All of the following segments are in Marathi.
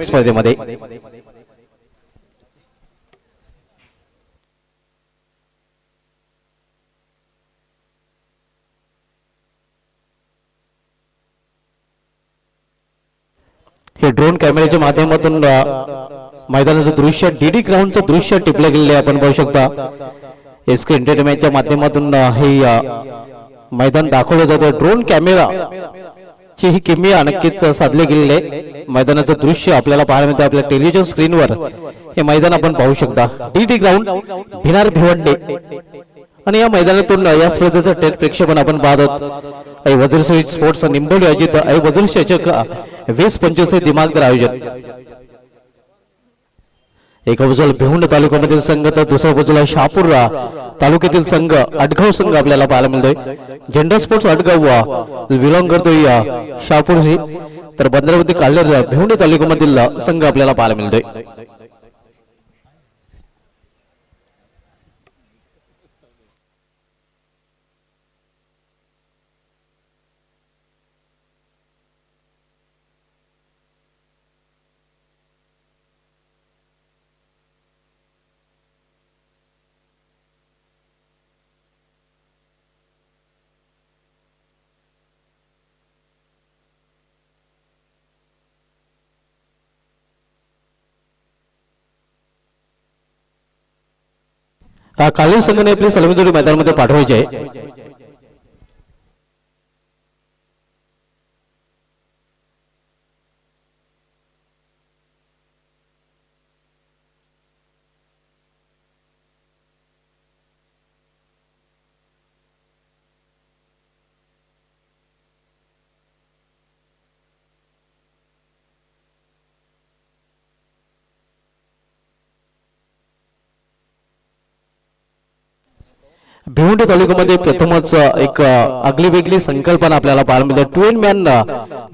स्पर्धेमध्ये हे ड्रोन कॅमेऱ्याच्या माध्यमातून मैदानाचं दृश्य डीडी ग्राउंडचं दृश्य टिपलं गेलेलं आहे. आपण पाहू शकता एसके एंटरटेनमेंटच्या माध्यमातून हे मैदान दाखवलं जातं. ड्रोन कॅमेरा ची ही किमया नक्कीच साधली गेलेली आहे. मैदानाचं दृश्य आपल्याला पाहायला मिळतं आपल्या टेलिव्हिजन स्क्रीनवर. हे मैदान आपण पाहू शकता डीडी ग्राउंड भिनार भिवंडी आणि या मैदानातून या स्पर्धेचं थेट प्रक्षेपण आपण पाहत आहोत. वज्रश्री स्पोर्ट्स निंबोली आयोजित वज्रचषक 20-25 दिमागदार आयोजन. एका बाजूला भिवंड तालुक्यामधील संघ तर दुसऱ्या बाजूला शहापूर तालुक्यातील संघ अडगाव संघ आपल्याला पाहायला मिळतोय. झेंडा स्पोर्ट्स अडगाव विलॉंग करतोय शहापूरशी तर बंदरावती काल्हेर भिवंड तालुक्यामधील संघ आपल्याला पाहायला मिळतोय. कालीन संघाने आपली सलामी मैदानामध्ये पाठवायची आहे. भिवंडी तालुक्यामध्ये प्रथमच एक आगली वेगळी संकल्पना आपल्याला पाहायला मिळते. 2 मॅन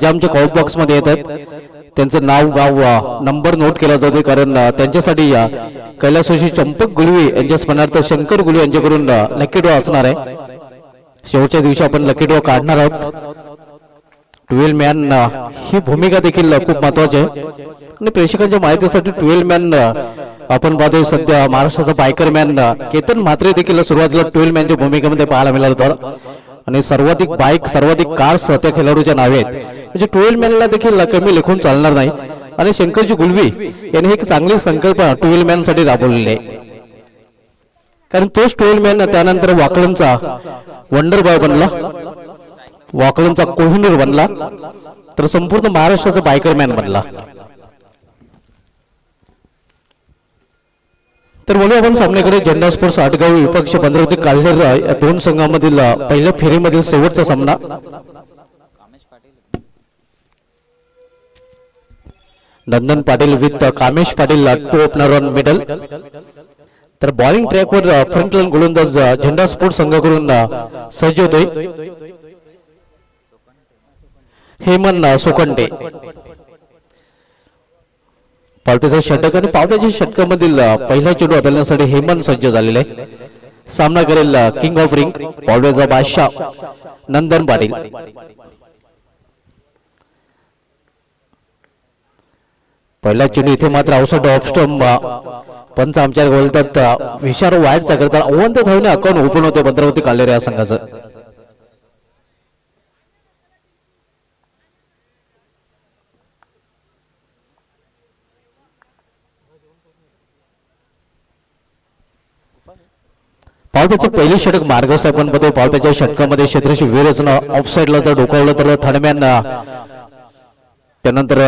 जे आमच्या कॉमेंट बॉक्स मध्ये येतात त्यांचं नाव गाव नंबर नोट केला जातो कारण त्यांच्यासाठी कैलासवासी चंपक गुलवी यांच्या स्मरणार्थ शंकर गुलवी यांच्याकडून लकी ड्रॉ असणार आहे. शेवटच्या दिवशी आपण लकी ड्रॉ काढणार आहोत. 12 मॅन ही भूमिका देखील खूप महत्वाची आहे आणि प्रेक्षकांच्या माहितीसाठी 12 मॅन आपण पाहतोय सध्या महाराष्ट्राचा बायकर मॅन केतन म्हात्रे देखील सुरुवातीला 12 मॅनच्या भूमिकेमध्ये पाहायला मिळाला होता आणि सर्वाधिक बाईक सर्वाधिक कार्स त्या खेळाडूच्या नावे आहेत. म्हणजे 12 मॅनला देखील कमी लेखून चालणार नाही आणि शंकरजी गुलवी यांनी एक चांगली संकल्पना 12 मॅन साठी राबवलेली आहे कारण तोच 12 मॅन त्यानंतर वाकलनचा वंडर बॉय बनला, वाकलनचा कोहिनूर बनला तर संपूर्ण महाराष्ट्राचा बायकर मॅन बनला. तर बोलू आपण सामन्याकडे. झेंडा स्पोर्ट्स आटगाव विपक्ष बंदरावती काल्हेर या दोन संघांमधील पहिल्या फेरीमधील शेवटचा सामना. Nandan Patil with Kamesh Patil to opener on middle. तर बॉलिंग ट्रॅकवर फ्रंट लाईन गोलंदाज झेंडा स्पोर्ट्स संघाकडून सज्ज होतोय हेमंत सोखंडे. पावट्याचा षटक आणि पावट्याच्या षटकामधील पहिला चेंडू हाताळण्यासाठी हेमंत सज्ज झालेले आहे. सामना करेल किंग ऑफ रिंग पावट्याचा बादशाह नंदन पाटील. पहिला चेंडू इथे मात्र आउटसाइड ऑफ स्टंप पंच आमच्या बोलतात विशार वाईटचा करता अवंत धावणे अकाउंट ओपन होते भद्रावती काल्हेर या संघाचं. पावट्याचे पहिले षटक मार्गस्थ आपण बघतो. पावट्याच्या षटकामध्ये क्षेत्रशी वीरचना ऑफसाइडला जर डोकावलं तर थर्डमॅन त्यानंतर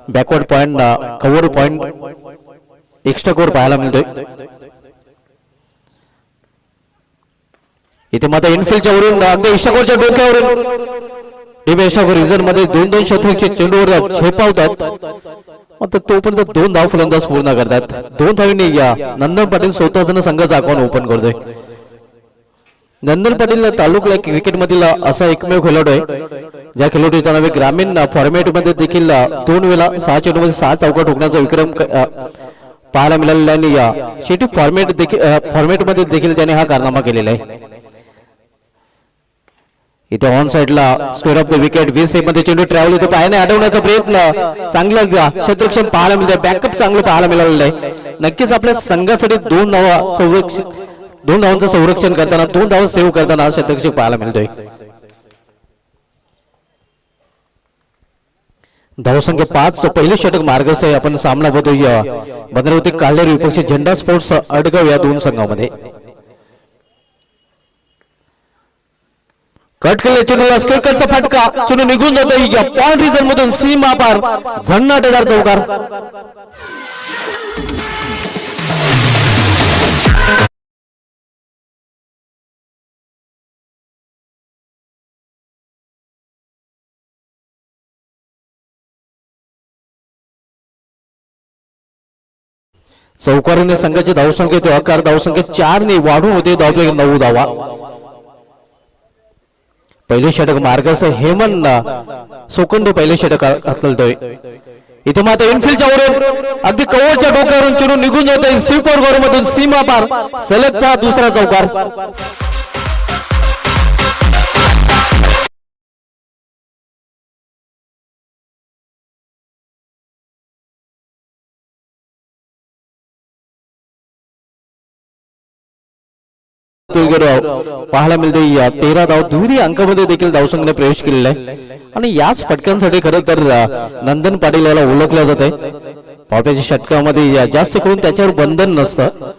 backward point cover point extra cover पाहायला मिळतोय. इथे मात्र इनफिल्डच्या वरून अगदी इशाकोरच्या डोक्यावरून इशाकोर रिझन मध्ये 2-2 शतकचे चेंडूवर झेपावतात मात्र तोपर्यंत 2 धाव फलंदाज पूर्ण करतात. 2 धावींनी नंदन पाटील स्वतःच संघाचा अकाउंट ओपन करतोय. नंदन पाटील तालुका क्रिकेट मधील असा एकमेव खेळाडू आहे ज्या खेळाडूच्या नावे ग्रामीण फॉर्मॅट मध्ये देखील 2 वेळा 6 चेंडूमध्ये 6 चौका ठोकण्याचा विक्रम पाहायला मिळालेला आहे. या शेटी फॉर्मॅट मध्ये देखील त्याने हा कारनामा केलेला आहे. इथे ऑन साइडला स्क्वेअर ऑफ द विकेट 20 मध्ये चेंडू ट्रॅव्हल इथे पायाने अडवण्याचा प्रयत्न चांगलं क्षेत्ररक्षण पाहायला मिळते बॅकअप चांगलं पाहायला मिळालेलं आहे नक्कीच आपल्या संघासाठी 2 धावांचं संरक्षण करताना 2 धावा सेव्ह करताना क्षेत्ररक्षक पाहायला मिळतोय धावसंख्या 5 पहिले षटक मार्गस्थ आहे आपण सामना बघूया भद्रावती काल्हेर विपक्ष झेंडा स्पोर्ट्स अडगाव या 2 संघांमध्ये कट केले चेंडूला स्केटचा फटका चेंडू निघून जातो या पॉइंट रिझन मधून सीमा पार झन्नाटेदार चौकार चौकारीने संघाची धावसंख्या तो आकार धावसंख्या 4 ने वाढून होते धावले 9 धावा पहिले षटक मार्गस्थ हेमंत सोकंडे पहिले षटक असलतोय इथे मात्र इनफिल्डच्या वरून अगदी कवळच्या डोक्यावरून चेंडू निघून जात आहे स्वीपर गोल मधून सीमा पार सलगचा दुसरा चौकार पाहायला मिळते 13 धाव दुहेरी अंकामध्ये देखील धावसंख्येने प्रवेश केलेला आहे आणि याच फटक्यांसाठी खरं तर नंदन पाटील याला ओळखलं जात आहे पावट्याच्या षटकामध्ये जास्त करून त्याच्यावर बंधन नसतं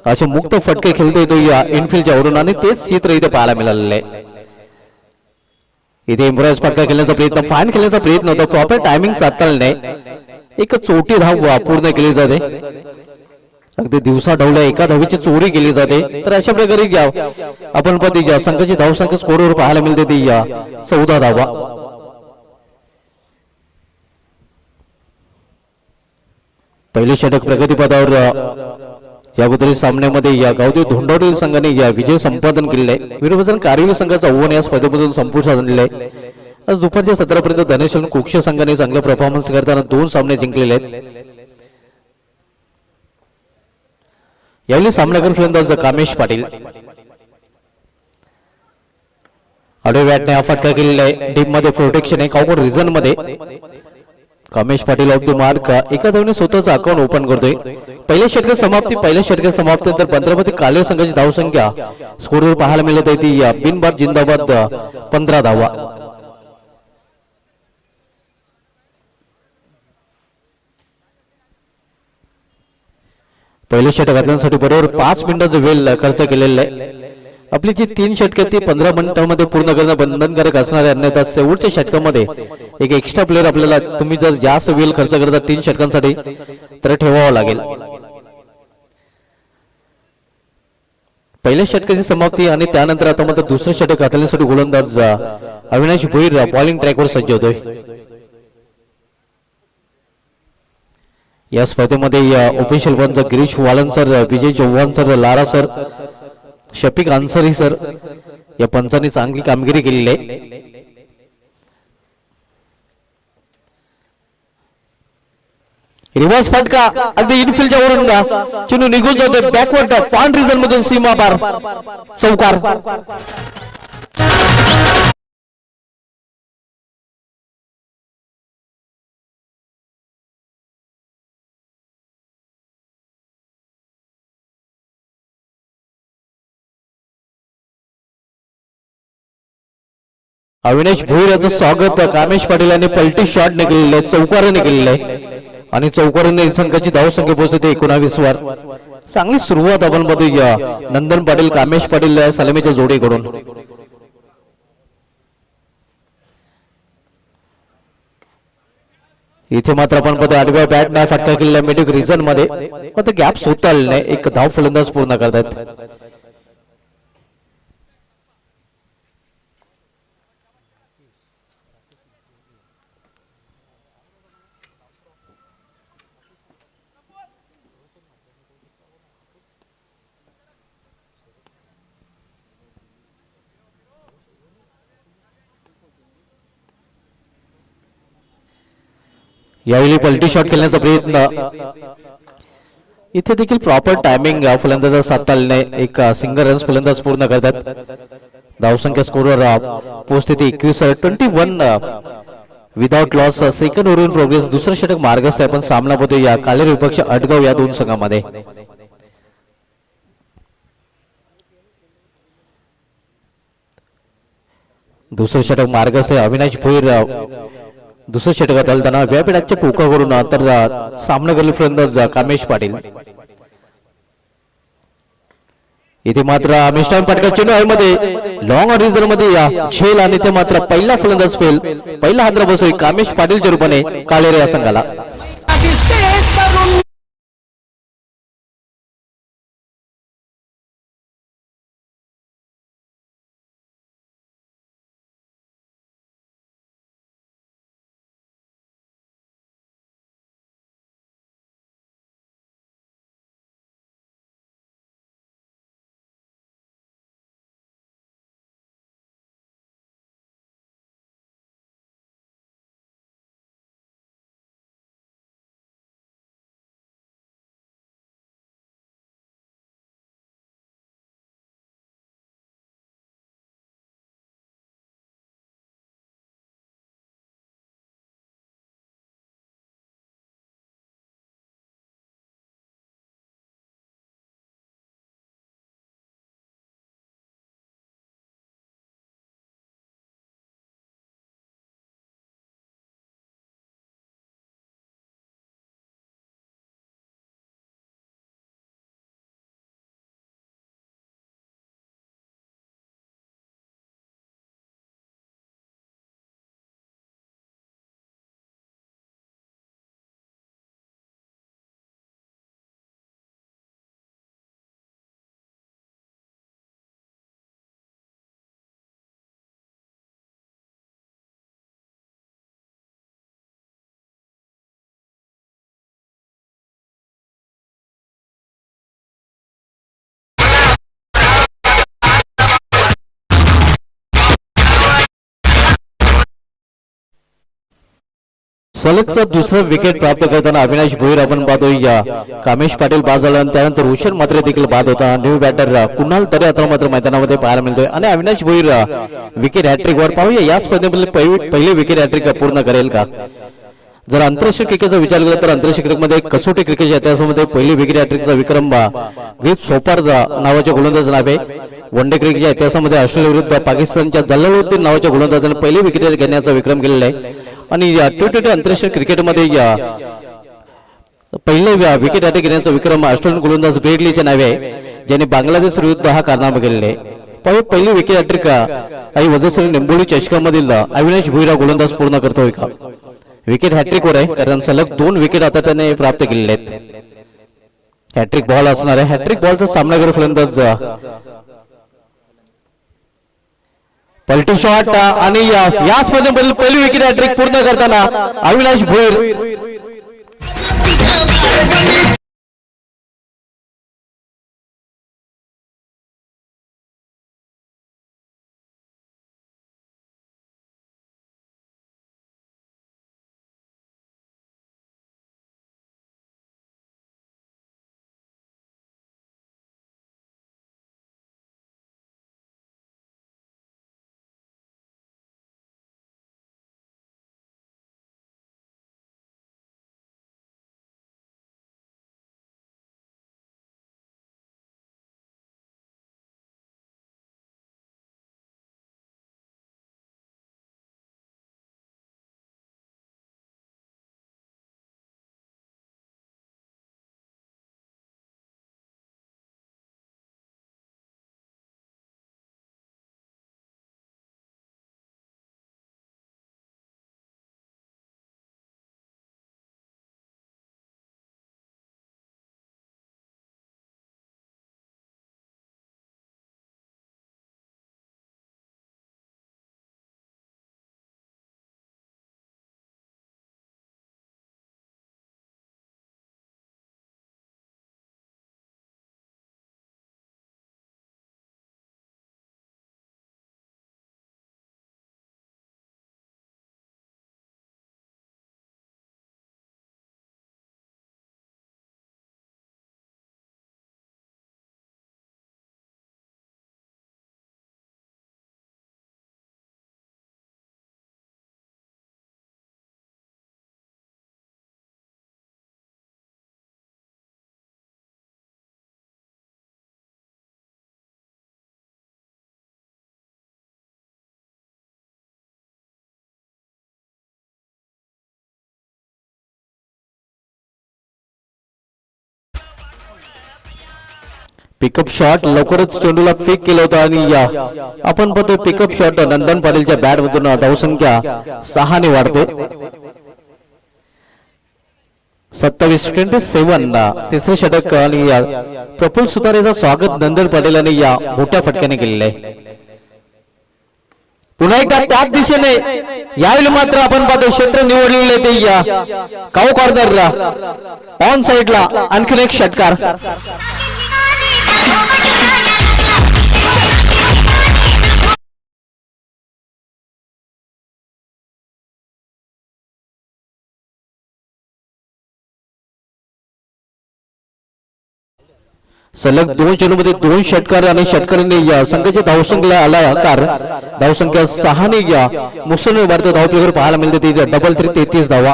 असे मुक्त फटके खेळतो येतो या इनफिल्डच्या वरून आणि तेच चित्र इथे पाहायला मिळालेलं आहे इथे इम्प्रोवाइज फटका खेळण्याचा प्रयत्न फाईन खेळण्याचा प्रयत्न होता प्रॉपर टायमिंग साधताना नाही एक चोटी धाव पूर्ण केली जाते अगदी दिवसा ढवल्या एका धावीची चोरी केली जाते तर अशा प्रकारे घ्या आपण पती संघाची धावसंख्या स्कोरवर पाहायला मिळते ती 14 धावा पहिले षटक प्रगतीपथावर याबद्दल सामन्यामध्ये या गावदेव धोंडवडी संघाने या विजय संपादन केलेले आहे वीरभद्र कारगिल संघाचा आव्हान या स्पर्धेमधून संपुष्टात आणले आहे आज दुपारच्या 17 पर्यंत धनेश्वर कुक्ष संघाने चांगला परफॉर्मन्स करताना 2 सामने जिंकलेले आहेत यावेळी सामनाकर फलंदाज कामेश पाटील आडव्या बॅटने हा फटका केलेला आहे डीप मध्ये प्रोटेक्शन आहे काउंटर रिझन मध्ये Kamesh Patil of the mark एका धावने स्वतःचा अकाउंट ओपन करतोय पहिल्या षटकात समाप्ती नंतर भद्रावती काल्हेर संघाची धावसंख्या स्कोरवर पाहायला मिळत आहे ती बिनबाद जिंदाबाद 15 धावा पहिले षटक घातल्यासाठी बरोबर 5 मिनिटाचा वेळ खर्च केलेला आहे आपली जी 3 षटके ती 15 मिनिटांमध्ये पूर्ण करणं बंधनकारक असणार आहे अन्यथा शेवटच्या षटकामध्ये एक एक्स्ट्रा प्लेअर आपल्याला तुम्ही जर जास्त वेळ खर्च करता 3 षटकांसाठी तर ठेवावा लागेल पहिल्या षटकाची समाप्ती आणि त्यानंतर आता मात्र दुसरं षटक घातल्यासाठी गोलंदाज अविनाश भोईर बॉलिंग ट्रॅकवर सज्ज होतोय या स्पर्धेमध्ये ऑफिशियल पंच Girish Walan sir Vijay Chavan sir Lara sir Shafiq Ansari sir या पंचांनी चांगली कामगिरी केलेली आहे रिव्हर्स फटका अगदी इनफिल्डच्या वरून चेंडू निघून जातो बॅकवर्ड फाउंड रिझन मधून सीमा पार चौकार अविनाश भोईर याचं स्वागत कामेश पाटील यांनी पलटी शॉट केलेले आहे चौकाराने केलेले आहे आणि चौकाराने संघाची धावसंख्या पोहोचते 19 वर चांगली सुरुवात आपण बघूया नंदन पाटील कामेश पाटील सलामीच्या जोडीकडून इथे मात्र आपण पद आडव्या बॅट नाही फटका केलेला मिडिक रिझन मध्ये मात्र गॅप सोडता आले नाही एक धाव फलंदाज पूर्ण करतात यावेळी पलटी शॉट खेळण्याचा प्रयत्न इथे देखील प्रॉपर टायमिंग फलंदाज साधता आले नाही एक सिंगल रन्स फलंदाज पूर्ण करतात धावसंख्या स्कोरवर पोहोचते ती 21 21 without loss second over in progress. दुसरं षटक मार्गस्थ आहे पण सामना होतो या कालेर विपक्ष अडगाव या दोन संघामध्ये. दुसरं षटक मार्गस्थ आहे. अविनाश भोईर दुसरं षटकात हलताना व्यापीठाच्या टोका करून तर सामना करले फलंदाज कामेश पाटील. इथे मात्र मिस्टाईम फटका चेंडू आहे मध्ये लॉंग ऑरिजन मध्ये या झेल आणि ते मात्र पहिला फलंदाज फेल. पहिला हादरा बसतोय कामेश पाटीलच्या रूपाने कालेरे या संघाला. सलगचा दुसरा विकेट प्राप्त करताना अविनाश भोईर आपण पाहतोय या कामेश पाटील बाद झाला. त्यानंतर रोशन मात्रे देखील बाद होता. न्यू बॅटर कुणाल तरी आता मात्र मैदानामध्ये पाहायला मिळतोय आणि अविनाश भोईर विकेट हॅट्रिक वर पाहूया या स्पर्धेमध्ये पहिले विकेट हॅट्रिक पूर्ण करेल का. जर आंतरराष्ट्रीय क्रिकेटचा विचार केला तर आंतरराष्ट्रीय क्रिकेटमध्ये कसोटी क्रिकेटच्या इतिहासामध्ये पहिली विकेट हॅट्रिकचा विक्रम ग्रीप सोपार नावाच्या गोलंदाज नावे. वन डे क्रिकेटच्या इतिहासामध्ये ऑस्ट्रेलिया विरुद्ध पाकिस्तानच्या जलालुद्दीन नावाच्या गोलंदाजाने पहिली विकेट घेण्याचा विक्रम केलेला आहे. आणि टी20 आंतरराष्ट्रीय क्रिकेटमध्ये पहिले विकेट हॅट्रिक घेण्याचा विक्रम ऑस्ट्रेलियन गोलंदाज ब्रेड लीच्या नावे आहे, ज्याने बांगलादेश विरुद्ध हा कारनामा केलेला आहे. पहिली विकेट हॅट्रिक आई वजसरी निंबोली चषकामधील अविनाश भोईर गोलंदाज पूर्ण करतोय का. विकेट हॅट्रिक वर आहे कारण सलग 2 विकेट आता त्याने प्राप्त केलेले आहेत. हॅट्रिक बॉल असणार आहे. हॅट्रिक बॉलचा सामना करत फलंदाज पलटी शॉट आणि या स्पर्धेमधील पहिली विकेट हॅट्रिक पूर्ण करताना अविनाश भोईर पिकअप शॉट लवकरच चेंडूला फेक केलं होतं आणि या आपण पाहतोय पिकअप शॉट नंदन पाटीलच्या बॅट मधून धावसंख्या 6 ने वाढते. 27-27 तिसरे षटक आणि प्रफुल्ल सुतारेचं स्वागत नंदन पाटील यांनी या मोठ्या फटक्याने केलेलं आहे. पुन्हा एकदा त्याच दिशेने यावेळी मात्र आपण पाहतो क्षेत्र निवडलेले ते या काऊ कॉर्नरला ऑन साइडला आणखीन एक षटकार. सलग 2 चेंडूमध्ये 2 षटकार आणि षटकारांनी संघाच्या धावसंख्येला आला आकार. धावसंख्या 6 ने मुसळधार भारतीय धावपैकीवर पाहायला मिळते ती डबल 33 धावा.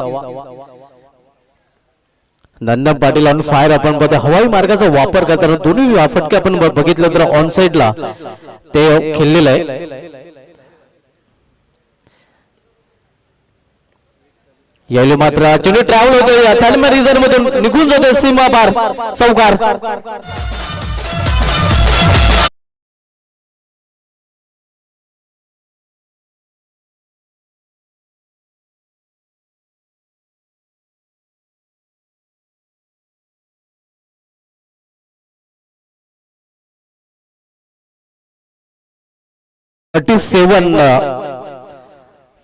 नंदन पाटील ऑन फायर आपण बघतो हवाई मार्गाचा वापर करताना दोन्ही फटके आपण बघितलं तर ऑन साइडला ते खेळलेलं आहे. यावेळी मात्र चेंडू ट्रॅव्हल होतोय थर्ड रिझन मधून निघून जातोय सीमा पार चौकार.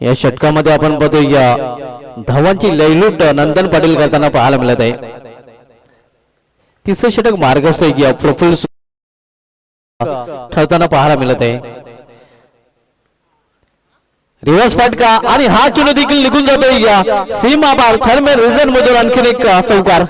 या षटकामध्ये आपण बघतो या धावांची लयलूट नंदन पाटील करताना पाहायला मिळत आहे. तिसरं षटक मार्गस्थ प्रफुल्ल ठरताना पाहायला मिळत आहे. रिव्हर्स फटका आणि हा चेंडू देखील निघून जातोय या सीमा पार थर्ड रिझन मधून आणखीन एक चौकार.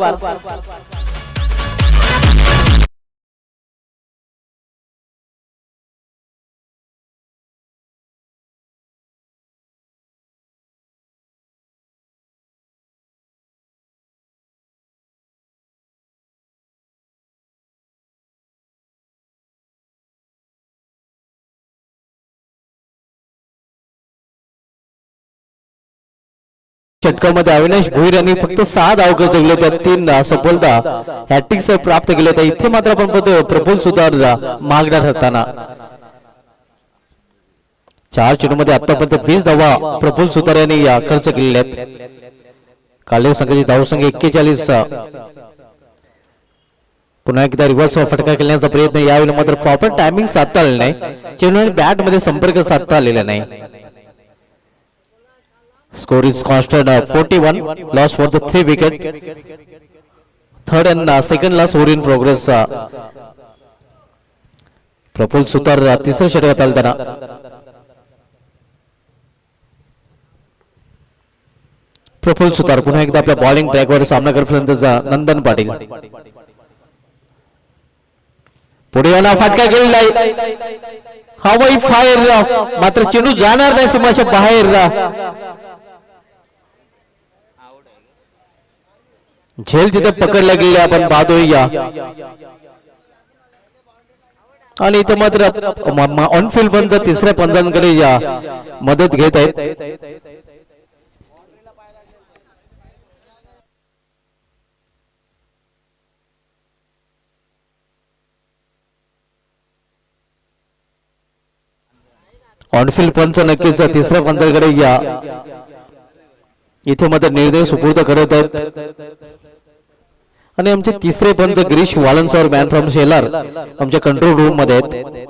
षटकामध्ये अविनाश भोईर यांनी फक्त 6 धावा जगले त्या 3 सफलता हॅट्रिक प्राप्त केले तर इथे मात्र आपण पाहतो प्रफुल्ल सुतार मागडा ठरताना 4 चेंडूमध्ये आतापर्यंत 20 धावा प्रफुल्ल सुतार यांनी खर्च केलेल्या आहेत. काले संघाची धावसंख्या 41. पुन्हा एकदा रिव्हर्स फटका खेळण्याचा प्रयत्न यावेळी मात्र प्रॉपर टायमिंग साधता आले नाही. चेंडू आणि बॅट मध्ये संपर्क साधता आलेला नाही. Score is constant 41. Loss for the 3 wicket. Third and second last over in progress. Praful सुतार तिसऱ्या षटकात आलताना प्रफुल्ल सुतार पुन्हा एकदा आपल्या बॉलिंग ट्रॅकवर सामना करण्यापर्यंत नंदन पाटील पुढे येणार फटका गेलेला आहे. हवाई फायर मात्र चेंडू जाणार नाही सीमाच्या बाहेर. झेल तिथे पकडला गेले आपण पाहतोय या आणि इथे मात्र ऑनफिल्ड पंच तिसऱ्या पंचांकडे या मदत घेत आहेत. ऑनफिल्ड पंच नक्कीच तिसऱ्या पंचांकडे या इथे मात्र निर्णय सुपूर्द करत आहेत आणि आमचे तिसरे पंच गिरीश वालनसर मॅन फ्रॉम शेलार आमच्या कंट्रोल रूम मध्ये आहेत.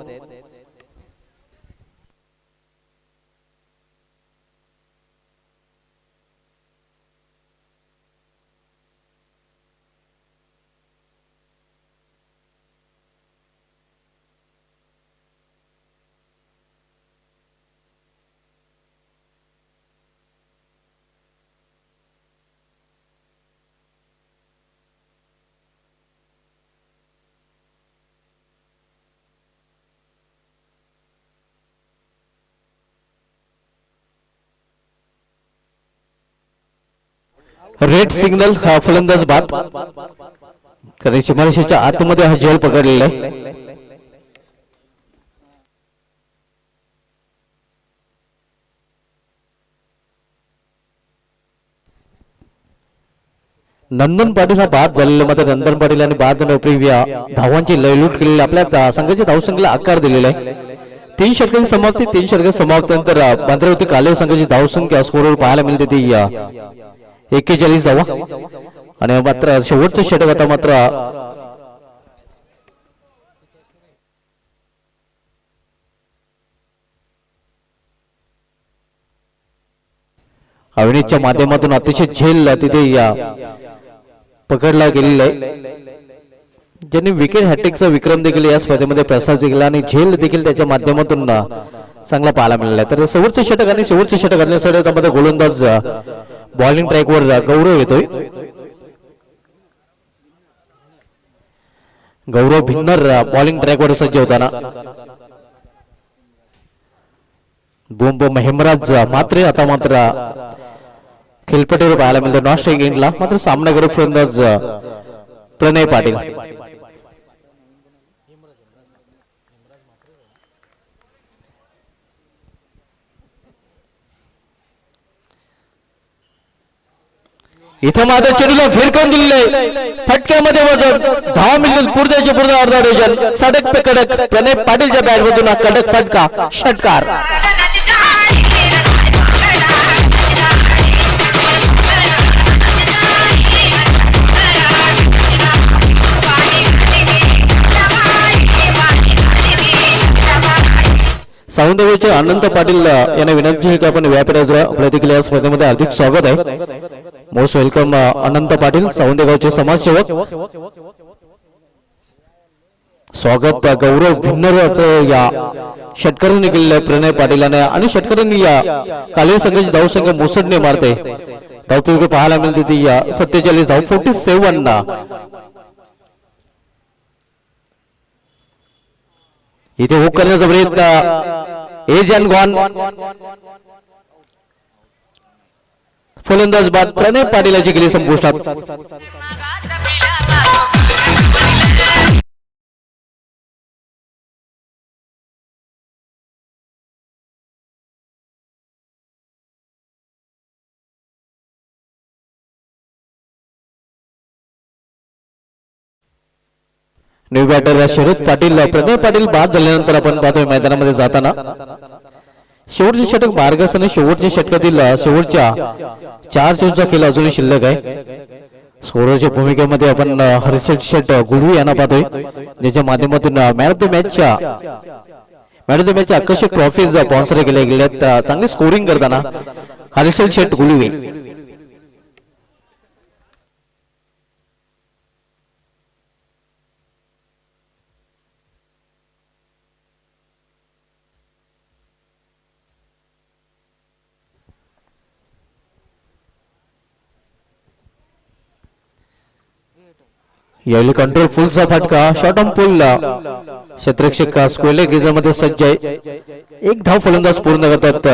रेड सिग्नल हा फलंदाज बाद कारण सीमारेषेच्या आतमध्ये हा झेल पकडलेला आहे. नंदन पाटील हा बाद झालेला, मात्र नंदन पाटील आणि बाद प्रिव्या धावांची लयलूट केलेली, आपल्या संघाच्या धावसंख्येला आकार दिलेला आहे. 3 षटकांची समाप्ती, 3 षटकांची समाप्तीनंतर भद्रावती काले संघाची धावसंख्या स्कोरवर पाहायला मिळते ती 41 धावा. आणि मात्र शेवटचं षटक आता मात्र अविनीतच्या माध्यमातून अतिशय झेल तिथे पकडला गेलेला आहे, ज्यांनी विकेट हॅट्रिकचा विक्रम देखील या स्पर्धेमध्ये प्रस्तावित केला आणि झेल देखील त्याच्या माध्यमातून चांगला पाहायला मिळाला. तर शेवटचे षटक आणि शेवटचे षटक घालण्यासाठी त्यामध्ये गोलंदाज बॉलिंग ट्रॅकवर गौरव येतोय. गौरव भिन्नर बॉलिंग ट्रॅकवर सज्ज होताना बोंब हेमराज मात्र आता मात्र खेळपट्टीवर पाहायला मिळतो नॉन स्ट्राइक एंडला. मात्र सामनावीर फलंदाज प्रणय पाटील. इथं मात्र चेंडूला फिरकून दिलेले, फटक्यामध्ये वजन, धाव मिळून पुरद्याचे पूर्ण अर्धा डझन, सडक पे कडक प्रणय पाटीलच्या बॅटमधून कडक फटका, षटकार. सावंतवाडीचे अनंत पाटील यांना विनंती आहे की आपण व्यापीठाचं प्रतिक्रिया या स्पर्धेमध्ये हार्दिक स्वागत आहे. मोस्ट वेलकम अनंत पाटील, सावंतगावचे समाजसेवक. स्वागत गौरव भिन्नरचं या षटकारांनी केलेलं आहे प्रणय पाटील आणि षटकारांनी या काले संघाची धावसंख्या मुसटणे मारते. धावपैकी पाहायला मिळते ती 47 धाव, 47. इथे हुक करण्याचा प्रयत्न, एज अँड गॉन, फलंदाज बाद, प्रणय पाटीलाची गेली संपुष्टात. न्यू बॅटर शरद पाटील, प्रणय पाटील बाद झाल्यानंतर आपण पाहतोय मैदानामध्ये जाताना शेवटचे षटक मार्गस्थानी, शेवटच्या षटकातील शेवटच्या 4 चेंडूचा खेळ अजूनही शिल्लक आहे. स्कोरच्या भूमिकेमध्ये आपण हर्षद शेट गुळवी यांना पाहतोय, ज्याच्या माध्यमातून मॅन ऑफ द मॅचच्या आकर्षक ट्रॉफीज स्पॉन्सर केल्या गेल्या आहेत. चांगली स्कोरिंग करताना हर्षद शेट गुळवी. यावेळी कंट्रोल फुलचा फटका, शॉर्ट ऑन पुल, क्षेत्ररक्षक स्क्वेअर गेजर मध्ये सज्ज आहे. 1 धाव फलंदाज पूर्ण करतात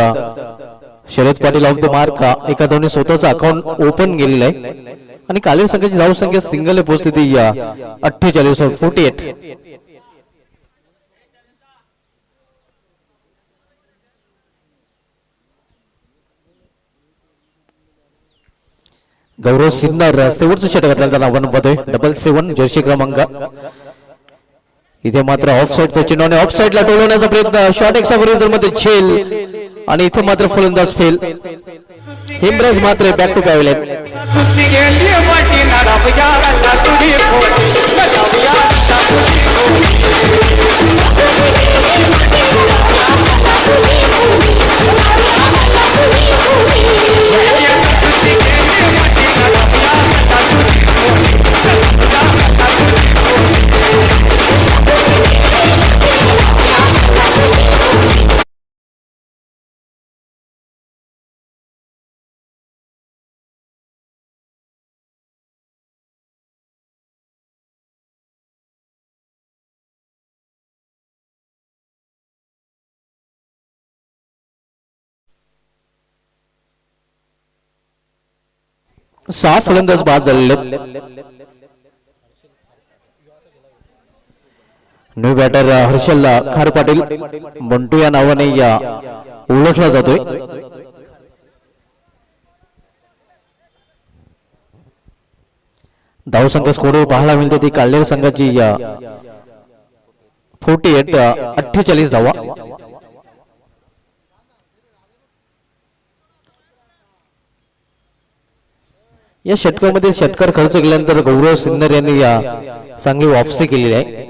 Sharad Patil of the mark. एका धावने स्वतःचा अकाउंट ओपन केलेलं आहे आणि काले संघाची धाव संख्या सिंगल पोहोचली ती 48 48. गौरव सिन्नर शेवटचं षटक घातल्यानंतर आपण पाहतोय 77 जर्सी क्रमांक. इथे मात्र ऑफ साइडचा चिन्ह आणि ऑफ साइडला टोलवण्याचा प्रयत्न, शॉट एक्स्ट्रा मध्ये झेल आणि इथे मात्र फलंदाज फेल. हेमराज मात्र बॅक टू पॅव्हलियन. सहा फलंदाज बाद झालेले. न्यू बॅटर हर्षल खार पाटील बंटू या नावाने ओळखला जातोय. धावसंख्या स्कोरवर पाहायला मिळते ती काल्हेर संघाची 48 धावा. या षटकामध्ये षटकार खर्च केल्यानंतर गौरव सिन्नर यांनी चांगली वापसी केलेली आहे.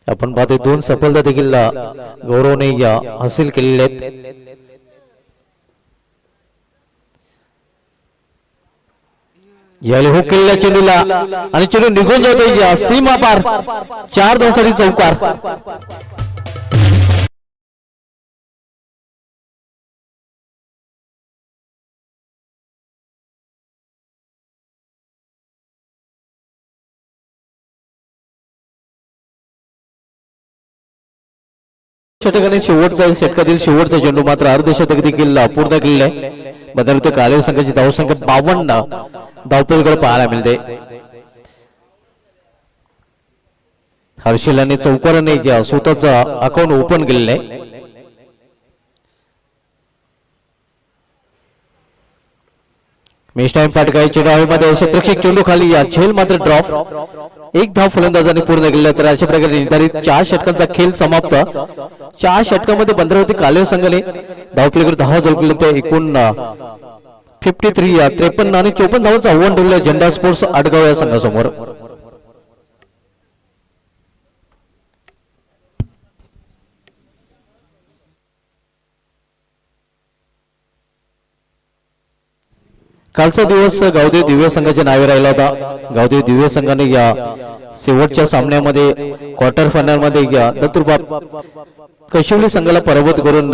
आपण पाहतोय 2 सफलता देखील गौरवने हासिल केलेल्या आहेत. यावेळी हुक केलेल्या चेंडूला आणि चेंडू निघून जातोय सीमा पार. 4-2 साठी चौकार. षटकाने षटकातील शेवटचा चेंडू मात्र अर्धशतक देखील पूर्ण केलेला आहे. बदलते कालेर संघाची धावसंख्या 52 धावपळीकडे पाहायला मिळते. हर्षल यांनी चौकाराने स्वतःचा अकाउंट ओपन केलेलं आहे. मिस टाइम फटकाई चेंडू हवेमध्ये क्षेत्ररक्षक चेंडू खाली झेल मात्र ड्रॉप. 1 धाव फलंदाजांनी पूर्ण केलेला. तर अशा प्रकारे निर्धारित 4 षटकांचा खेळ समाप्त. 4 षटकांमध्ये भद्रावती कालेर संघाने धावपळीकडे 10 झळकले. ते एकूण 53 आणि 54 धावांचं आव्हान ठेवलं झेंडा स्पोर्ट्स आडगाव या संघासमोर. कालचा दिवस गावदेव दिव्य संघाच्या नावे राहिला होता. गावदेव दिव्य संघाने या शेवटच्या सामन्यामध्ये क्वार्टर फायनल मध्ये नंतरबाद कशिवली संघाला पराभूत करून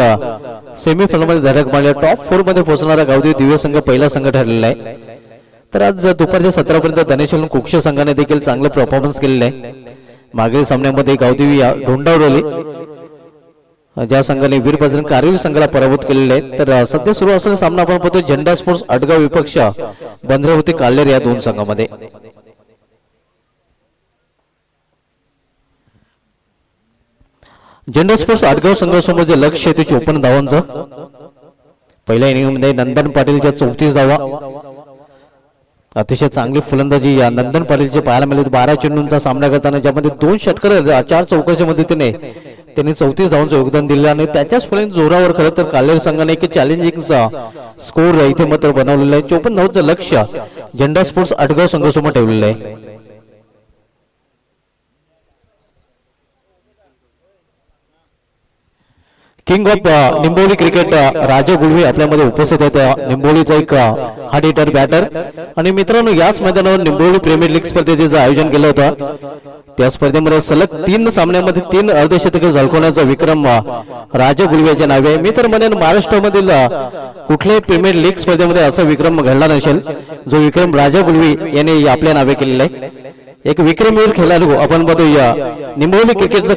सेमीफायनल मध्ये धडक मारल्या. टॉप 4 मध्ये पोहोचणारा गावदेव दिव्य संघ पहिला संघ ठरलेला आहे. तर आज दुपारच्या 17 पर्यंत धनेश्वर कुक्ष संघाने देखील चांगला परफॉर्मन्स केलेला आहे. मागील सामन्यामध्ये गावदेवी ढोंडावली ज्या संघाने वीरभद्रन कारवी संघाला पराभूत केलेले आहे. तर सध्या सुरू असलेला सामना आपण पाहतो झेंडा स्पोर्ट्स आडगाव विपक्ष भद्रावती काल्हेर या 2 संघांमध्ये. झेंडा स्पोर्ट्स आडगाव संघासमोर जे लक्ष आहे ते 54 धावांचं. पहिल्या इनिंग मध्ये नंदन पाटीलच्या 34 धावा. अतिशय चांगली फलंदाजी या नंदन पाटीलचे पाहायला मिळाली. 12 चेंडूंचा सामना करताना ज्यामध्ये 2 षटकार 4 चौकारच्या मदतीने त्यांनी 34 धावांचं योगदान दिलं आणि त्याच्याच फलंदाजी जोरावर खरं तर काल्हेर संघाने एक चॅलेंजिंगचा स्कोर इथे मात्र बनवलेला आहे. 54 धावांचं लक्ष झेंडा स्पोर्ट्स आडगाव संघासमोर ठेवलेलं आहे. किंग ऑफ निंबोली क्रिकेट राजा गुळवे आपल्यामध्ये उपस्थित आहेत. निंबोलीचा एक हार्ड हिटर बॅटर. आणि मित्रांनो याच मैदानावर निंबोली प्रीमियर लीग स्पर्धेचे आयोजन केलं होतं. त्या स्पर्धेमध्ये सलग 3 सामन्यामध्ये 3 अर्धशतके झळकवण्याचा विक्रम राजा गुळवेच्या नावे आहे. मी तर म्हणेन महाराष्ट्रामधील कुठल्याही प्रीमियर लीग स्पर्धेमध्ये असा विक्रम घडला नसेल जो विक्रम राजा गुळवे यांनी आपल्या नावे केलेला आहे. एक विक्रमवीर खेळाडू आपण बघूया. निंबोली क्रिकेटचा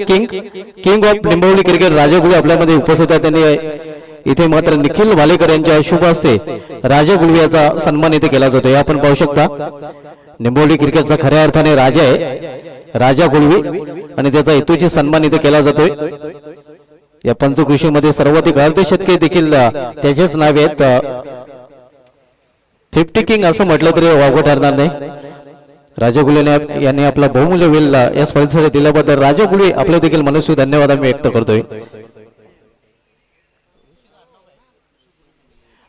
किंग ऑफ निंबोली क्रिकेट राजा गुळवे आपल्यामध्ये उपस्थित आहे. त्यांनी इथे मात्र निखिल वालेकर यांच्या शुभ हस्ते राजा गुळवे याचा सन्मान इथे केला जातो. हे आपण पाहू शकता. निंबोली क्रिकेटचा खऱ्या अर्थाने राजा आहे राजा गुळवे आणि त्याचा हेतूची सन्मान इथे केला जातोय. या पंचकृषीमध्ये सर्वाधिक अर्धशतके देखील त्याचेच नाव आहेत. 50 किंग असं म्हटलं तरी वावगं ठरणार नाही. राजा गुळवे यांनी आपला बहुमूल्य वेळ या स्पर्धेसाठी दिल्याबद्दल राजा गुळवे आपले देखील मनस्वी धन्यवाद आम्ही व्यक्त करतोय.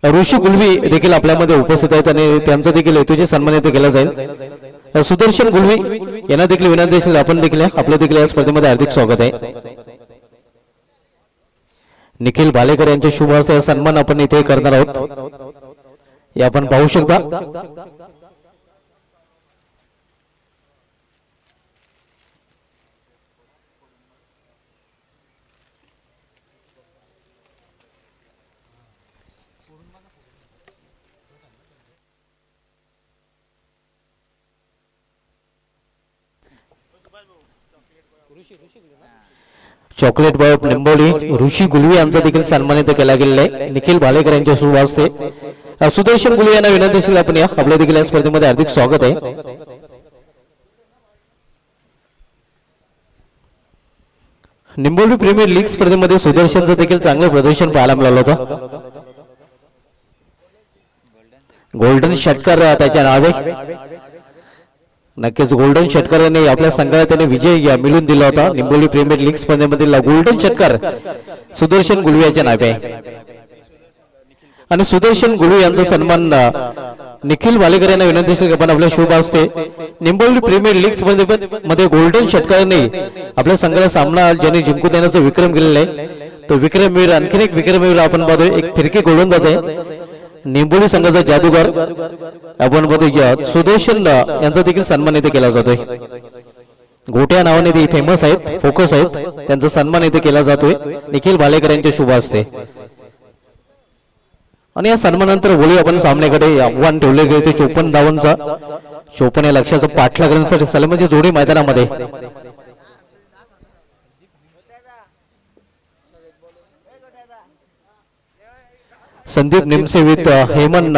ऋषी गुळवे देखील आपल्यामध्ये उपस्थित आहेत आणि त्यांचा देखील हेतूचे सन्मान इथे केला जाईल. सुदर्शन गुळवे यांना देखील विनंती असेल आपण देखील आपल्या देखील या स्पर्धेमध्ये हार्दिक स्वागत आहे. निखिल भालेकर यांच्या शुभ हस्ते सन्मान आपण इथे करणार आहोत. हे आपण पाहू शकता. चॉकलेट बॉय ऑफ निंबोली ऋषी गुळवे यांचा देखील सन्मानित केला गेलेला आहे. निखिल भालेकर यांच्या शुभ हस्ते सुदर्शन गुळवे यांना विनंती असेल आपण या आपल्या देखील या स्पर्धेमध्ये हार्दिक स्वागत आहे. निंबोली प्रीमियर लीग स्पर्धेमध्ये सुदर्शनचं देखील चांगलं प्रदर्शन पाहायला मिळालं होतं. गोल्डन षटकार त्याच्या नावे नक्कीच गोल्डन षटकाराने आपल्या संघाला त्याने विजय मिळवून दिला होता. निंबोली प्रीमियर लीग स्पर्धेमधील गोल्डन षटकार सुदर्शन गुळवे यांच्या नावे आहे आणि सुदर्शन गुळवे यांचा सन्मान निखिल वालेकर यांना विनंती असेल की आपण आपल्या शुभ असते निंबोली प्रीमियर लीग स्पर्धेमध्ये गोल्डन षटकाराने आपल्या संघाला सामना ज्यांनी जिंकून देण्याचा विक्रम केलेला आहे तो विक्रमवीर आणखीन एक विक्रमवीर आपण पाहतोय. एक फिरकी गोलंदाज आहे निंबोली संघाचा जादूगार आपण बघतो सुदर्शन यांचा देखील सन्मान इथे केला जातोय. गोट्या नावाने ते फेमस आहेत फोकस आहेत त्यांचा सन्मान इथे केला जातोय निखिल भालेकर यांच्या शुभ असते आणि या सन्मानानंतर बोलू आपण सामन्याकडे. आव्हान ठेवले गेले ते 54 धावांचा 54 या लक्ष्याचा पाठलाग करण्यासाठी सलामीची जोडी मैदानामध्ये. संदीप निमसे विथ हेमंत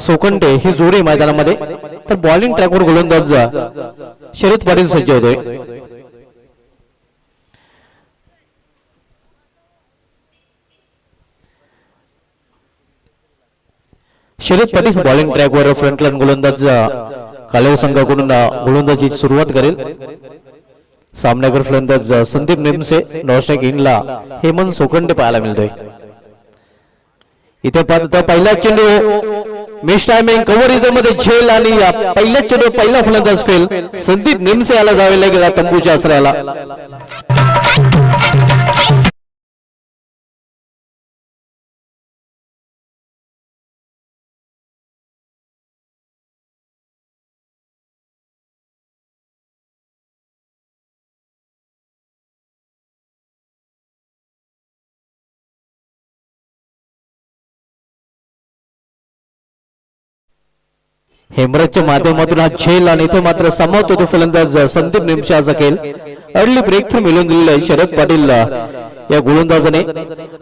सोकंटे ही जोडी मैदानामध्ये. तर बॉलिंग ट्रॅकवर गोलंदाज शरद पाटील सज्ज होतोय. शरद पाटील बॉलिंग ट्रॅकवर फ्रंटलाईन गोलंदाज कालेव संघाकडून गोलंदाजीची सुरुवात करेल. सामन्यावर फलंदाज संदीप निमसे नॉस्ट्राइक इनला हेमंत सोकंटे पाहायला मिळतोय. इथे पहिला चेंडू मिस टायमिंग कव्हर इथं मध्ये झेल आणि पहिला चेंडू पहिला फलंदाज फेल संदीप निमसे याला जावे लागेल तंबूच्या आश्रयाला. हेमराजच्या माध्यमातून हा झेल आणि इथे मात्र समावतो तो फलंदाज संदीप निमसे असा खेळ अर्ली ब्रेक थ्रू मिळवून दिलेला आहे शरद पाटील या गोलंदाजाने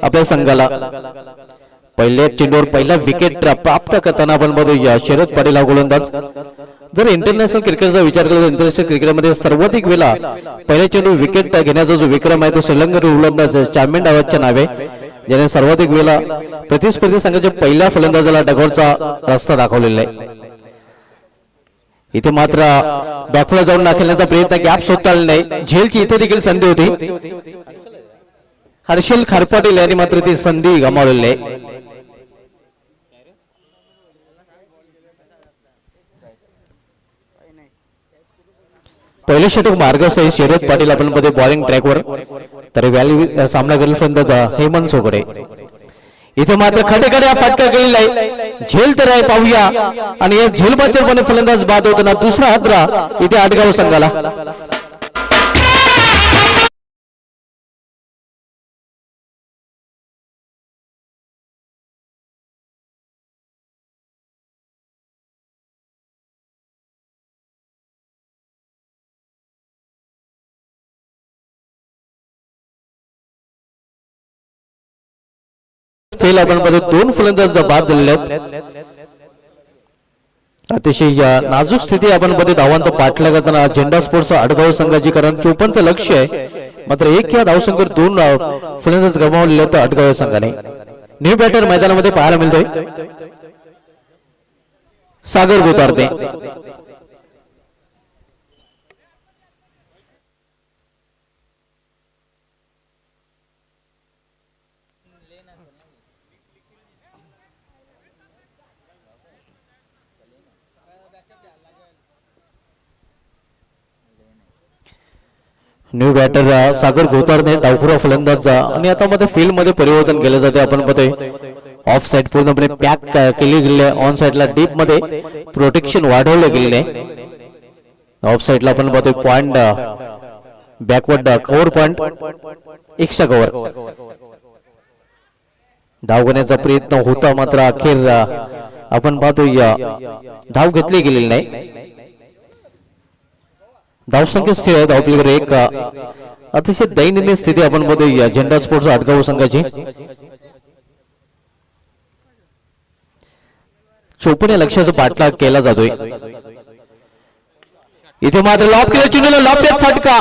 आपल्या संघाला. पहिल्या चेंडूवर पहिला विकेट प्राप्त करताना आपण बघूया शरद पाटील हा गोलंदाज. जर इंटरनॅशनल क्रिकेटचा विचार केला तर इंटरनॅशनल क्रिकेटमध्ये सर्वाधिक वेळा पहिल्या चेंडू विकेट घेण्याचा जो विक्रम आहे तो श्रीलंकेतील गोलंदाज चार्मिन डावाच्या नावे ज्याने सर्वाधिक वेळा प्रतिस्पर्धी संघाच्या पहिल्या फलंदाजाला डगआउटचा रस्ता दाखवलेला आहे. इथे मात्र बॅकफुला जाऊन नाखेलण्याचा प्रयत्न गॅप शोधता आला नाही. झेलची इथे देखील संधी होती. हर्षल खारपाटील यांनी मात्र ती संधी गमावलेली आहे. पहिले षटक मार्गस्थ आहे शरद पाटील आपण मध्ये बॉलिंग ट्रॅकवर. तर व्हॅली सामना करेल फलंदाज हेमंत सोकटे. इथे मात्र खडेकडे हा फटका केलेला आहे. झेल तर आहे पाहूया आणि या झेलबाजूपणे फलंदाज बाद होताना दुसरा हादरा इथे आडगाव संघाला. फेल आपण दोन फलंदाज बाद झालेले आहेत. अतिशय नाजूक स्थिती आपण धावांचा पाठलाग करताना झेंडा स्पोर्ट्स आडगाव संघाची कारण 54चं लक्ष आहे. मात्र एक या धावसंख्येवर दोन फलंदाज गमावलेले आहेत आडगाव संघाने. न्यू बॅटर मैदानामध्ये पाहायला मिळतोय सागर गोतारते. न्यू बॅटर सागर गोतारने डावखुरा फलंदाज आणि आता मध्ये फील्ड मध्ये परिवर्तन केले जाते. आपण बघतोय ऑफ साइड पूर्णपणे पॅक केली गेली आहे. ऑन साइडला डीप मध्ये प्रोटेक्शन वाढवलं गेलेलं आहे. ऑफ साइडला आपण बघतोय point backward cover point extra cover. धाव घेण्याचा प्रयत्न होता मात्र अखेर आपण पाहतोय धाव घेतली गेलेली नाही. धावसंख्या स्थिर आहे. धावपलीकडे एक अतिशय दैनंदिन स्थिती आपण बघतोय झेंडा स्पोर्ट्स आडगाव संघाची. 54 लक्ष्याचा पाठलाग केला जातोय. इथे मात्र लॉब केला चेंडूला लॉब फटका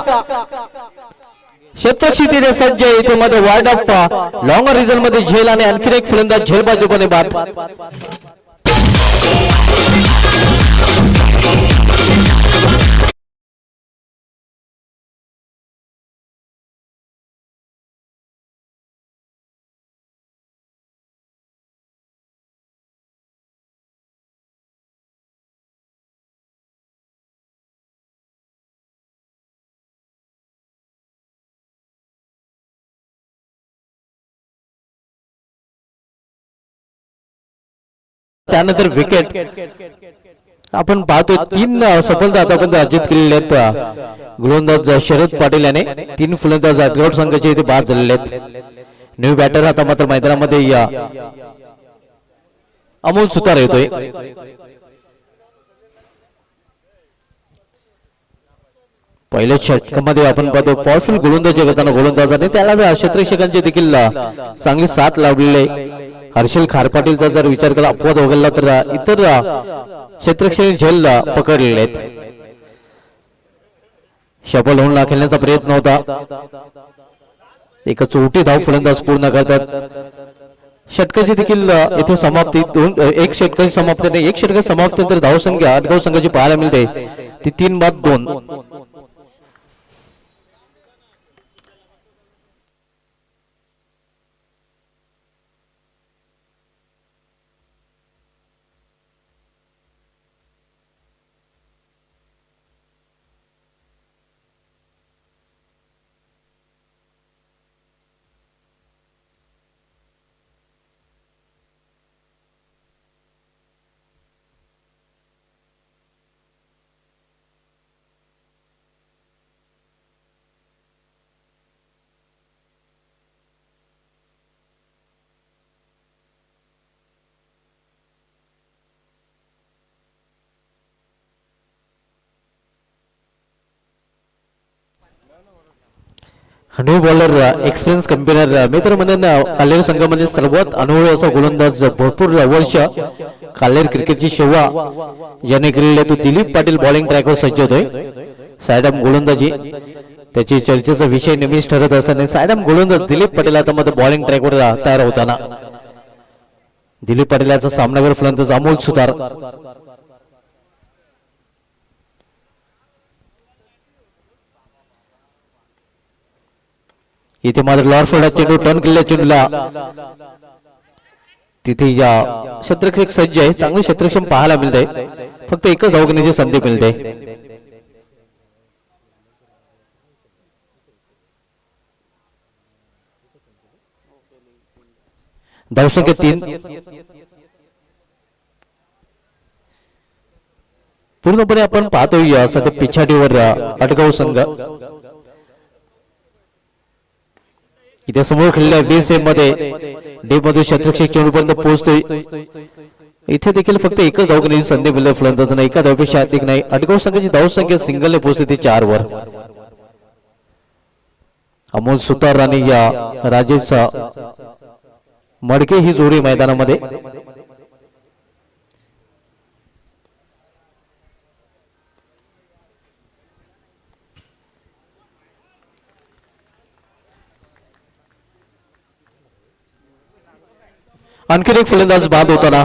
शतक्षी तिथे सज्ज. इथे मध्ये वार्ड ऑफ लॉंगर रिझल्ट मध्ये झेल आणि आणखी एक फलंदाज झेल बाजूपणे बाद. त्यानंतर विकेट आपण पाहतोय 3 सफलता आतापर्यंत अर्जित केलेल्या आहेत गोलंदाज शरद पाटील याने 3 फलंदाज आउट संघाचे इथे बाद झालेले आहेत न्यू बॅटर आता मात्र मैदानामध्ये या अमोल सुतार येतोय पहिल्या षटकामध्ये आपण पाहतो पॉवरफुल गोलंदाजी करताना गोलंदाजाने त्याला क्षेत्ररक्षकांचे देखील चांगली साथ लावलेले हर्षल खारपाटीलचा जर विचार केला अपवाद वगळला तर इतर क्षेत्ररक्षक झेल पकडलेले आहेत शफल होऊन खेळण्याचा प्रयत्न होता एक चौथी धाव फलंदाज पूर्ण करतात षटकाची देखील इथे समाप्ती एक षटकाची समाप्ती नाही एक षटकाची समाप्ती नंतर धावसंख्या आटगाव संघाची पाहायला मिळते ती 3-2 न्यू बॉलर एक्सपिरियन्स कंपेनर मी तर म्हणेन काल्हेर संघामध्ये सर्वात अनुभवी असा गोलंदाज भरपूर वर्ष काल्हेर क्रिकेटची सेवा ज्याने केलेली तो दिलीप पाटील बॉलिंग ट्रॅकवर सज्ज होतोय सायडम गोलंदाजी त्याची चर्चेचा विषय नेहमीच ठरत असताना सायडम गोलंदाज दिलीप पाटील आता मध्ये बॉलिंग ट्रॅकवर तयार होताना दिलीप पाटील याचा सामनावीर फलंदाज अमोल सुतार इथे मात्र लॉर्डफोर्डा चेंडू टर्न केलेल्या चेंडूला तिथे या क्षेत्ररक्षक सज्ज आहे चांगले क्षेत्ररक्षण पाहायला मिळते फक्त एकच धाव घेण्याची संधी मिळते धावसंख्या 3 पूर्णपणे आपण पाहतोय सध्या पिछाडीवर आटगाव संघ इथे समोर खेळलेल्या बीएसएफ मध्ये डी मध्ये क्षेत्ररक्षक चेंडूपर्यंत पोहोचतोय इथे देखील फक्त एकच धाव घेण्याची संधी मिळते फलंदाजांना एका धावपेक्षा अधिक नाही आटगाव संघाची धावसंख्या सिंगलने पोहोचते ती 4 वर अमोल सुतार आणि या राजेश मडके ही जोडी मैदानामध्ये आणखी एक फलंदाज बाद होताना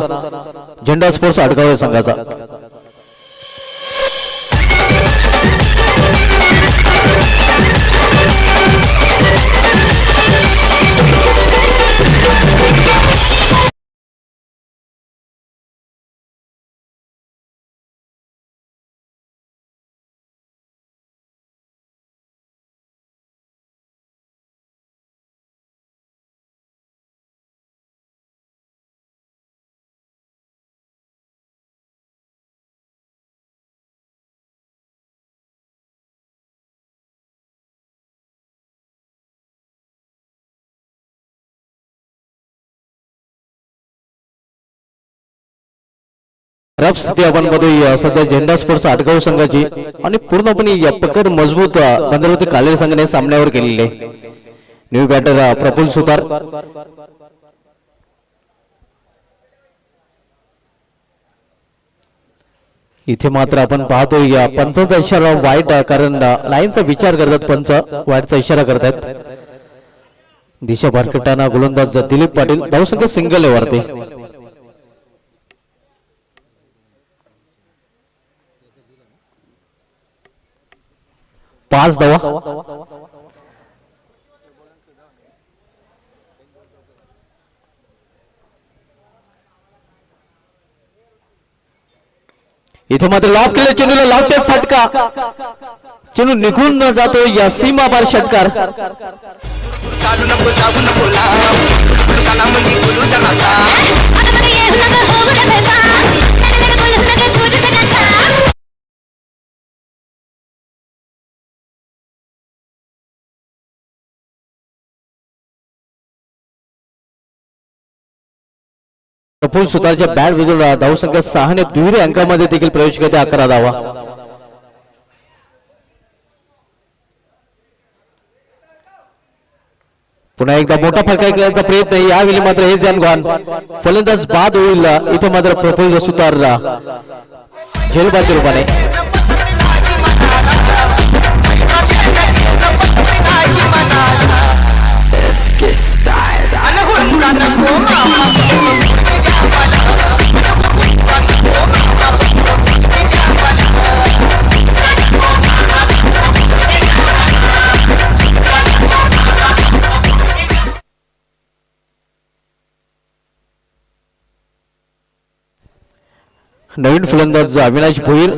झेंडा स्पोर्ट्स आटगाव संघाचा स्थिती आपण बघूया सध्या झेंडा स्पोर्ट्स आटगाव संघाची आणि पूर्णपणे या पकड मजबूत बंदरवती कालेर संघाने सामन्यावर केलेले न्यू बॅटर प्रफुल्ल सुतार इथे मात्र आपण पाहतोय या पंचाचा इशारा वाईट कारण लाईनचा विचार करतात पंच वाईटचा इशारा करतात दिशा भरकटाना गोलंदाज दिलीप पाटील धावसंख्या सिंगल वरती 5 धावा इथे मात्र लॉक केले चेंडूला लावते फटका चेंडू निघून न जातो या सीमापार षटकार प्रफुल्ल सुतारच्या बॅट विरुद्ध धावसंख्या 6 ने दुहेरी अंकामध्ये देखील प्रवेश करते 11 धावा. पुन्हा एकदा मोठा फटका खेळण्याचा प्रयत्न यावेळी मात्र हे जानगॉन फलंदाज बाद होईल. इथे मात्र प्रफुल्ल सुतार झेलबाजी रूपाने नवीन फलंदाज अविनाश भोईर.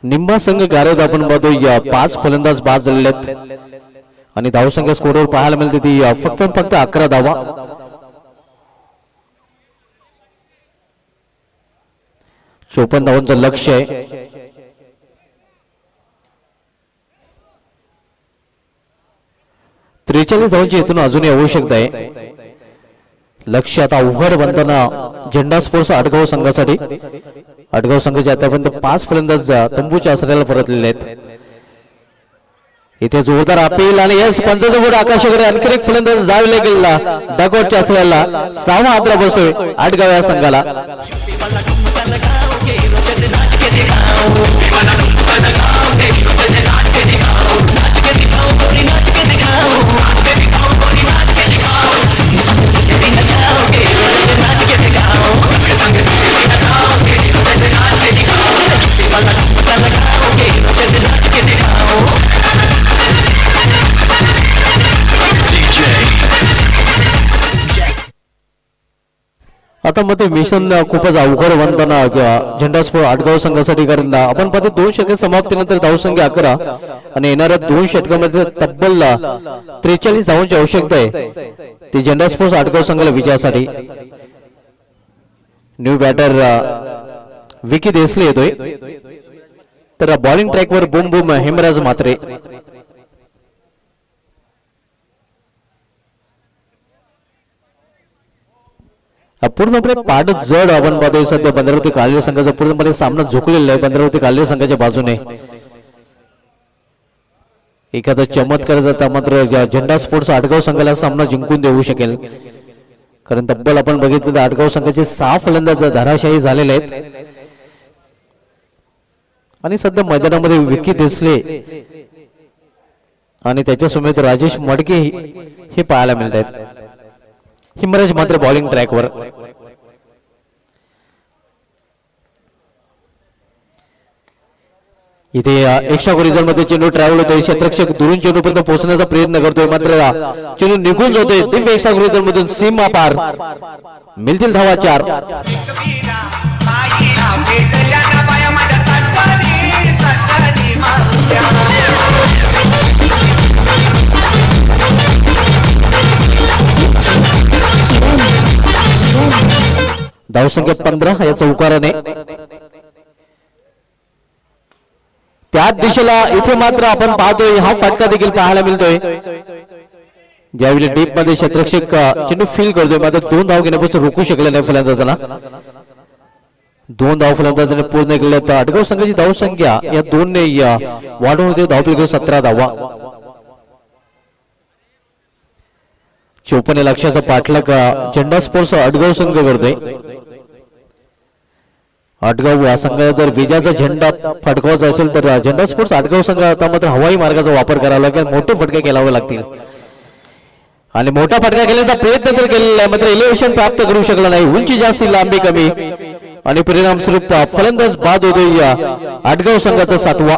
निंबा संघ गारद आपण बघतो 5 फलंदाज बाद झालेले आहेत आणि धावसंख्या स्कोरवर पाहायला मिळते ती फक्त 11 धावा. चोपन्न धावांचं लक्ष्य आहे. त्रेचाळीस धावांची इथून अजूनही आवश्यकता आहे. लक्ष्य आता उघड बनताना झेंडा स्पोर्ट्स आडगाव संघासाठी. आडगाव संघाचे आतापर्यंत 5 फलंदाज तंबूच्या आसऱ्याला परतलेले आहेत. इथे जोरदार अपील आणि यस पंचाचा बोर्ड आकाशाकडे आणखी एक फलंदाज जावे गेला डकआउटच्या आसऱ्याला. 6वा आद्रा बसतोय आडगाव या संघाला. आता मध्ये मिशन खूपच अवघड बनताना झेंडा स्पोर्ट आडगाव संघासाठी कारण आपण पाहतो 2 षटके समाप्तीनंतर धावसंख्या 11 आणि येणाऱ्या 2 षटकांमध्ये तब्बल 43 धावांची आवश्यकता आहे ती झेंडा स्पोर्ट्स आडगाव संघाला विजयासाठी. न्यू बॅटर विकी देसले येतोय तर बॉलिंग ट्रॅकवर बूम बूम हेमराज म्हात्रे. पूर्णपणे पाठ जड आपण पाहतोय सध्या भद्रावती काळी संघाचा पूर्णपणे सामना झुकलेला आहे भद्रावती काळी संघाच्या बाजूने. एखादा चमत्कार जाता मात्र झेंडा स्पोर्ट्स आडगाव संघाला सामना जिंकून देऊ शकेल कारण तब्बल आपण बघितलं तर आडगाव संघाचे 6 फलंदाज धाराशाही झालेले आहेत आणि सध्या मैदानामध्ये विकी देसले आणि त्याच्यासमोर राजेश मडके हे पाहायला मिळत आहेत. हिमराज मात्र बॉलिंग ट्रॅकवर. इथे एक्स्ट्रा रिझल्ट मध्ये चेंडू ट्रॅव्हल होतोय. क्षेत्ररक्षक दुरून चेंडूपर्यंत पोहोचण्याचा प्रयत्न करतोय मात्र चेंडू निघून जातोय. दिव्य एक्स्ट्रा रिझल्ट मधून सीमा पार. मिळतील धावा 4. धावसंख्या 15 या चौकाराने. त्याच दिशेला इथे मात्र आपण पाहतोय हा फटका देखील पाहायला मिळतोय. ज्यावेळी डीप मध्ये क्षेत्ररक्षक चेंडू फील करतोय मात्र 2 धाव घेण्यापासून रोखू शकले नाही फलंदाजांना. 2 धाव फलंदाजाने पूर्ण केल्या तर आडगाव संघाची धावसंख्या या 2 ने वाढवून होते धावफलक 17 धावा. 54 लक्षाचा पाठलाग झेंडा स्पोर्ट्स आडगाव संघ करतोय. आडगाव या संघाला जर विजयाचा झेंडा फडकवायचा असेल तर झेंडा स्पोर्ट्स आडगाव संघ आता मात्र हवाई मार्गाचा वापर करावा लागेल. मोठे फटके खेळावे लागतील आणि मोठा फटका खेळण्याचा प्रयत्न तर केलेला आहे मात्र इलेव्हेशन प्राप्त करू शकला नाही. उंची जास्ती लांबी कमी आणि परिणाम स्वरूप फलंदाज बाद होतोय आडगाव संघाचा 7वा.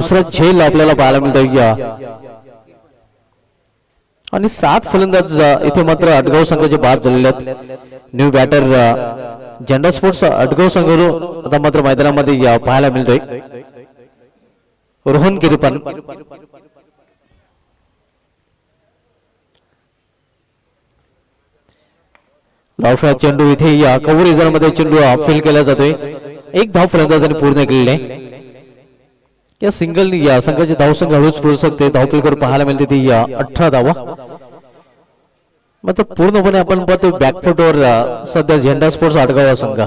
दुसरा झेल आपल्याला पाहायला मिळतोय आणि 7 फलंदाज इथे मात्र अडगाव संघाचे बाद झालेले आहेत. न्यू बॅटर झेंडा स्पोर्ट्स अडगाव संघाकडून आता मात्र मैदानामध्ये पाहायला मिळतोय रोहन किरीपन. लावफा चेंडू इथे या कव्हर इजामध्ये चेंडू अपफील्ड केला जातोय. एक धाव फलंदाजाने पूर्ण केलेली आहे. या सिंगल या संघाची धावसंख्या हळूच पुढे शकते. धावफलकावर पाहायला मिळते ती 18 धावा. मात्र पूर्णपणे आपण पाहतो बॅकफुटवर सध्या झेंडा स्पोर्ट्स अडगाव संघ.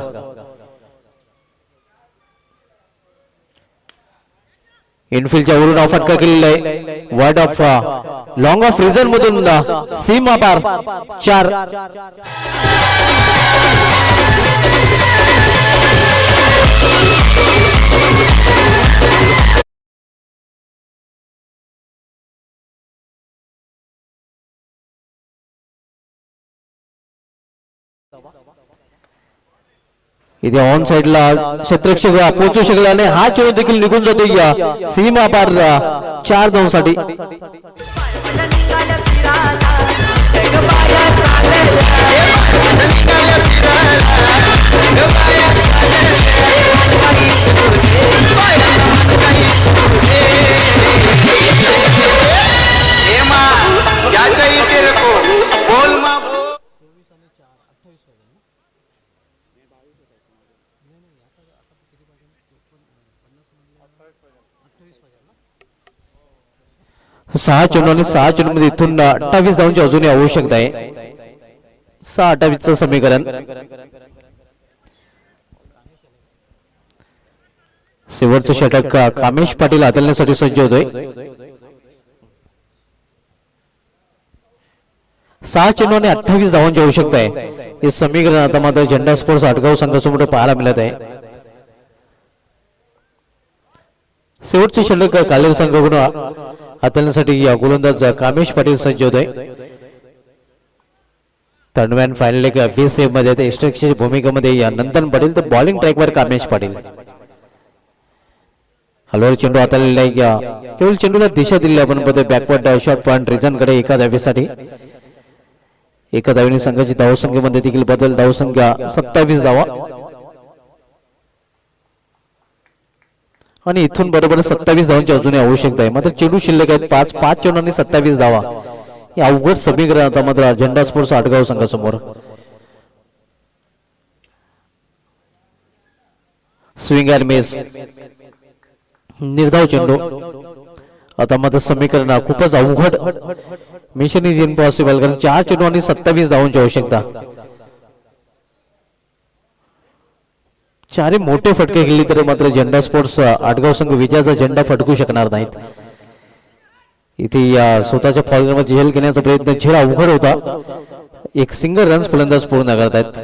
इनफिल्डच्या वरून ऑफ फटका केलेला आहे. Wide of long of reason मधून सीमा पार 4. इथे ऑन साइडला क्षेत्ररक्षक पोहोचू शकला नाही. हा चेंडू देखील निघून जातो या सीमा पार 4 धावांसाठी. सहा चेंडू आणि 6 चेंडू मध्ये इथून 28 धावांची अजूनही आवश्यकता आहे. 6-28 समीकरण. शेवटचं षटक कामेश पाटील हाताळण्यासाठी सज्ज होतोय. 6 चेंडू आणि 28 धावांची आवश्यकता आहे. हे समीकरण आता मात्र झेंडा स्पोर्ट्स अडगाव संघासमोर पाहायला मिळत आहे. शेवटचे षटक कालेर संघाकडून हाताळण्यासाठी या गोलंदाज कामेश पाटील सज्ज होतोय. थर्डमॅन फायनल एक VSF मध्ये एक्स्ट्राची भूमिकेमध्ये या नंदन पाटील तर बॉलिंग ट्रॅकवर कामेश पाटील. हलवर चेंडू हाताळलेला आहे. केवळ चेंडूला दिशा दिली आपण पद्धत बॅकवर्ड शॉट पॉइंट रिझन कडे एका धावेसाठी. एका धावेने संघाची धावसंख्येमध्ये देखील बदल. धावसंख्या 27 धावा आणि इथून बरोबर 27 धावांची अजूनही आवश्यकता आहे. मात्र चेंडू शिल्लक आहेत 5 चेंडू आणि 27 धावा. हे अवघड समीकरण आता मात्र झेंडा स्पोर्ट्स अडगाव संघासमोर. स्विंग अँड मिस निर्धाव चेंडू. आता मात्र समीकरण खूपच अवघड. मिशन इज इम्पॉसिबल कारण 4 चेंडू आणि 27 धावांची आवश्यकता. 4 मोठे फटके खेळले तरी मात्र झेंडा स्पोर्ट्स अडगाव संघ विजयाचा झेंडा फटकू शकणार नाहीत. इथे या स्वतःच्या फॉलोअरमध्ये झेल घेण्याचा प्रयत्न झेल अवघड होता. एक सिंगल रन्स फलंदाज पूर्ण करतायत.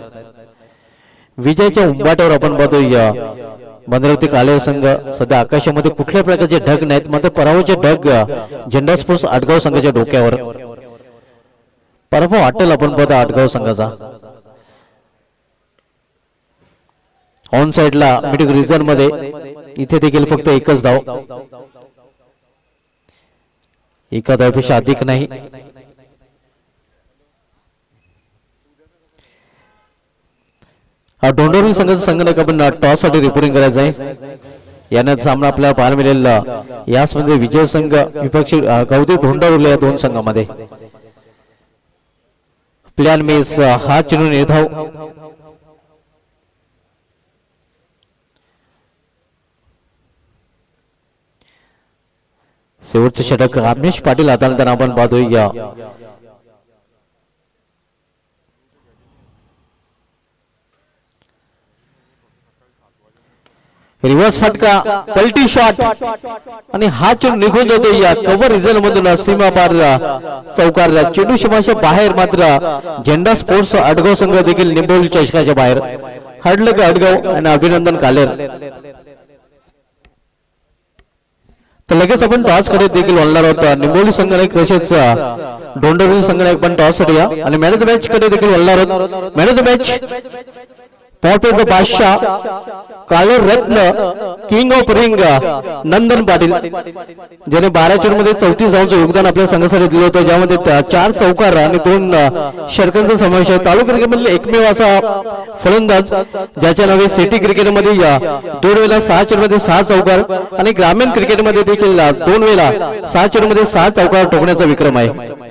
विजयाच्या उंबाट्यावर आपण पाहतो या भद्रावती कालेर संघ. सध्या आकाशामध्ये कुठल्या प्रकारचे ढग नाहीत. मात्र पराभवाचे ढग झेंडा स्पोर्ट्स अडगाव संघाच्या डोक्यावर. पराभव वाटेल आपण पाहतो अडगाव संघाचा. ऑन साइडला मिड रिजन मध्ये इथे देखील फक्त एकच धाव. एका धावेपेक्षा अधिक नाही. डोंडोरी संघाचा संघटक आपण टॉस साठी रिपोर्टिंग करायचं आहे. यानंतर सामना आपल्याला पाहायला मिळेल यामध्ये विजय संघ विपक्षी गौदेव ढोंडावले या 2 संघामध्ये. प्लॅन मिस हा चेंडू निर्धाव. शेवटचे षटक कामेश पाटील हाताळताना आपण पाहतोय या रिव्हर्स फटका पलटी शॉट आणि हा चेंडू निघून जातो या कव्हर रिझन मधून सीमा पार चौकार. चेंडू सीमाच्या बाहेर मात्र झेंडा स्पोर्ट्स अडगाव संघ देखील निंबोली चषकाच्या बाहेर. हडलं का अडगाव आणि अभिनंदन कालेर. तर लगेच आपण टॉस कडे देखील वळणार आहोत. निंबोली संघाने तसेच डोंडोरी संघाने पण टॉस साठी आणि मॅन ऑफ द मॅच कडे देखील वळणार आहोत. मॅन ऑफ द मॅच पॉपेचा बादशाह, काळे रत्न, king of ring Nandan Patil, ज्याने 12 चेंडूमध्ये 34 धावांचं योगदान आपल्या संघासाठी दिलं होतं, ज्यामध्ये 4 चौकार आणि 2 षटकांचा समावेश आहे. तालुका क्रिकेटमधले एकमेव असा फलंदाज ज्याच्या नावे सिटी क्रिकेटमध्ये 2 वेळा 6 चेंडूमध्ये 6 चौकार आणि ग्रामीण क्रिकेटमध्ये देखील 2 वेळा 6 चेंडूमध्ये 6 चौकार ठोकण्याचा विक्रम आहे.